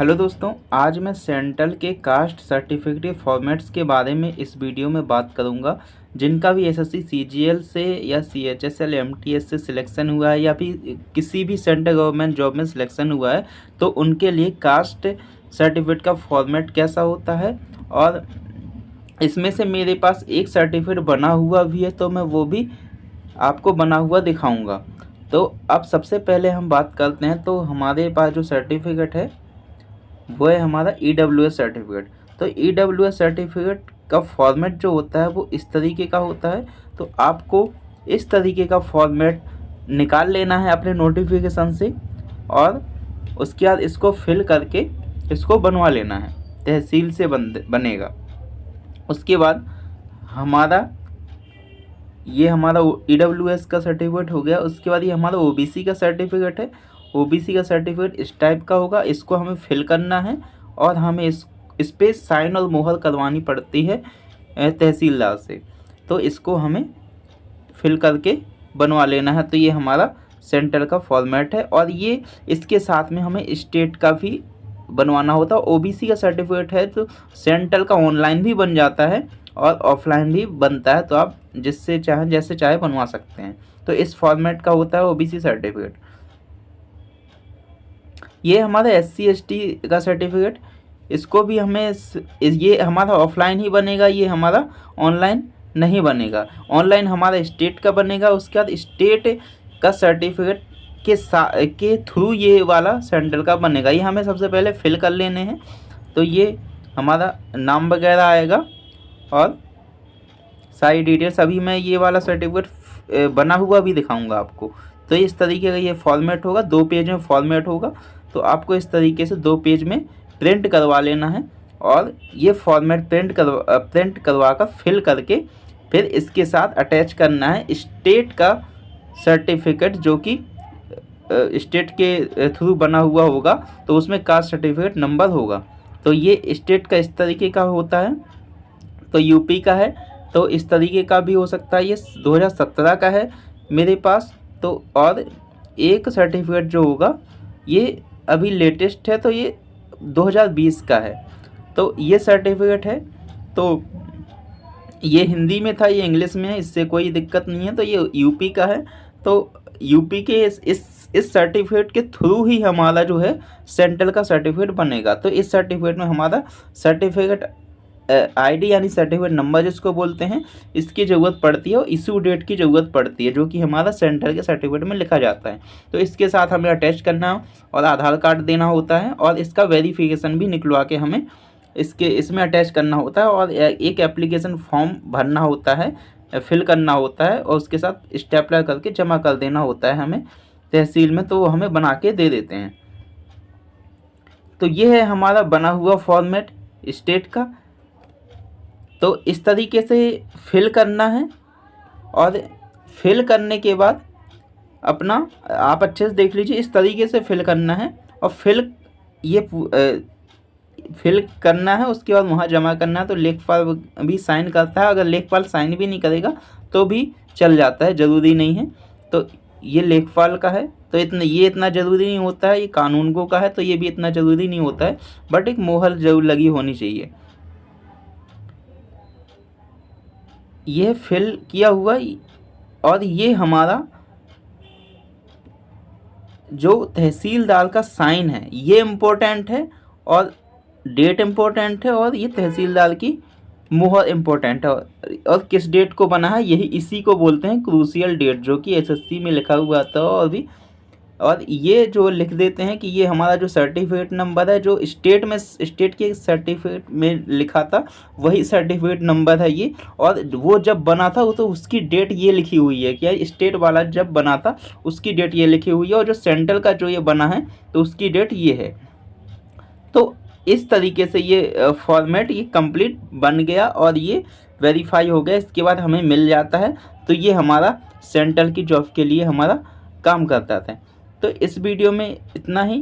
Hello दोस्तों, आज मैं सेंट्रल के कास्ट सर्टिफिकेट फॉर्मेट्स के बारे में इस वीडियो में बात करूंगा। जिनका भी एसएससी सीजीएल से या सीएचएसएल एमटीएस से सिलेक्शन हुआ है या फिर किसी भी सेंट्रल गवर्नमेंट जॉब में सिलेक्शन हुआ है तो उनके लिए कास्ट सर्टिफिकेट का फॉर्मेट कैसा होता है, और इसमें से मेरे पास एक सर्टिफिकेट बना हुआ भी है तो मैं वो भी आपको बना हुआ दिखाऊँगा। तो अब सबसे पहले हम बात करते हैं, तो हमारे पास जो सर्टिफिकेट है वो है हमारा EWS सर्टिफिकेट। तो EWS सर्टिफिकेट का फॉर्मेट जो होता है वो इस तरीके का होता है। तो आपको इस तरीके का फॉर्मेट निकाल लेना है अपने नोटिफिकेशन से, और उसके बाद इसको फिल करके इसको बनवा लेना है, तहसील से बनेगा। उसके बाद हमारा EWS का सर्टिफिकेट हो गया। उसके बाद ये हमारा OBC का सर्टिफिकेट है। OBC का सर्टिफिकेट इस टाइप का होगा, इसको हमें फिल करना है और हमें इस पे साइन और मोहर करवानी पड़ती है तहसीलदार से। तो इसको हमें फिल करके बनवा लेना है। तो ये हमारा सेंटर का फॉर्मेट है, और ये इसके साथ में हमें स्टेट का भी बनवाना होता है। OBC का सर्टिफिकेट है तो सेंट्रल का ऑनलाइन भी बन जाता है और ऑफलाइन भी बनता है, तो आप जिससे चाहें जैसे चाहे बनवा सकते हैं। तो इस फॉर्मेट का होता है OBC सर्टिफिकेट। ये हमारा SC ST का सर्टिफिकेट, इसको भी हमें ये हमारा ऑफलाइन ही बनेगा, ये हमारा ऑनलाइन नहीं बनेगा। ऑनलाइन हमारा स्टेट का बनेगा। उसके बाद स्टेट का सर्टिफिकेट के थ्रू ये वाला सेंट्रल का बनेगा। ये हमें सबसे पहले फिल कर लेने हैं। तो ये हमारा नाम वगैरह आएगा और सारी डिटेल्स। अभी मैं ये वाला सर्टिफिकेट बना हुआ भी दिखाऊंगा आपको। तो इस तरीके का ये फॉर्मेट होगा, 2 पेज में फॉर्मेट होगा। तो आपको इस तरीके से 2 पेज में प्रिंट करवा लेना है, और ये फॉर्मेट प्रिंट करवा कर फिल करके फिर इसके साथ अटैच करना है स्टेट का सर्टिफिकेट, जो कि स्टेट के थ्रू बना हुआ होगा। तो उसमें कास्ट सर्टिफिकेट नंबर होगा। तो ये स्टेट का इस तरीके का होता है। तो यूपी का है तो इस तरीके का भी हो सकता है। ये 2017 का है मेरे पास। तो और एक सर्टिफिकेट जो होगा ये अभी लेटेस्ट है, तो ये 2020 का है। तो ये सर्टिफिकेट है, तो ये हिंदी में था, ये इंग्लिश में है, इससे कोई दिक्कत नहीं है। तो ये यूपी का है। तो यूपी के इस सर्टिफिकेट के थ्रू ही हमारा जो है सेंट्रल का सर्टिफिकेट बनेगा। तो इस सर्टिफिकेट में हमारा सर्टिफिकेट ID यानी सर्टिफिकेट नंबर जिसको बोलते हैं, इसकी ज़रूरत पड़ती है, और इशू डेट की ज़रूरत पड़ती है, जो कि हमारा सेंट्रल के सर्टिफिकेट में लिखा जाता है। तो इसके साथ हमें अटैच करना और आधार कार्ड देना होता है, और इसका वेरिफिकेशन भी निकलवा के हमें इसमें अटैच करना होता है, और एक एप्लीकेशन फॉर्म भरना होता है, फिल करना होता है, और उसके साथ स्टेपलर करके जमा कर देना होता है हमें तहसील में। तो वो हमें बना के दे देते हैं। तो ये है हमारा बना हुआ फॉर्मेट स्टेट का। तो इस तरीके से फिल करना है, और फिल करने के बाद अपना आप अच्छे से देख लीजिए, इस तरीके से फिल करना है, और फिल करना है। उसके बाद वहाँ जमा करना है। तो लेखपाल भी साइन करता है, अगर लेखपाल साइन भी नहीं करेगा तो भी चल जाता है, ज़रूरी नहीं है। तो ये लेखपाल का है, तो इतना ज़रूरी नहीं होता है। ये कानूनगो का है तो ये भी इतना ज़रूरी नहीं होता है, बट एक मोहर जरूर लगी होनी चाहिए। यह फिल किया हुआ, और ये हमारा जो तहसीलदार का साइन है ये इम्पोर्टेंट है, और डेट इम्पोर्टेंट है, और ये तहसीलदार की मुहर इम्पोर्टेंट है। और किस डेट को बना है इसी को बोलते हैं क्रूशियल डेट, जो कि SSC में लिखा हुआ था। और ये जो लिख देते हैं कि ये हमारा जो सर्टिफिकेट नंबर है, जो स्टेट के सर्टिफिकेट में लिखा था वही सर्टिफिकेट नंबर है ये। और वो जब बना था वो तो उसकी डेट ये लिखी हुई है कि स्टेट वाला जब बना था उसकी डेट ये लिखी हुई है, और जो सेंट्रल का जो ये बना है तो उसकी डेट ये है। तो इस तरीके से ये फॉर्मेट ये कंप्लीट बन गया, और ये वेरीफाई हो गया। इसके बाद हमें मिल जाता है। तो ये हमारा सेंट्रल की जॉब के लिए हमारा काम करता था। तो इस वीडियो में इतना ही।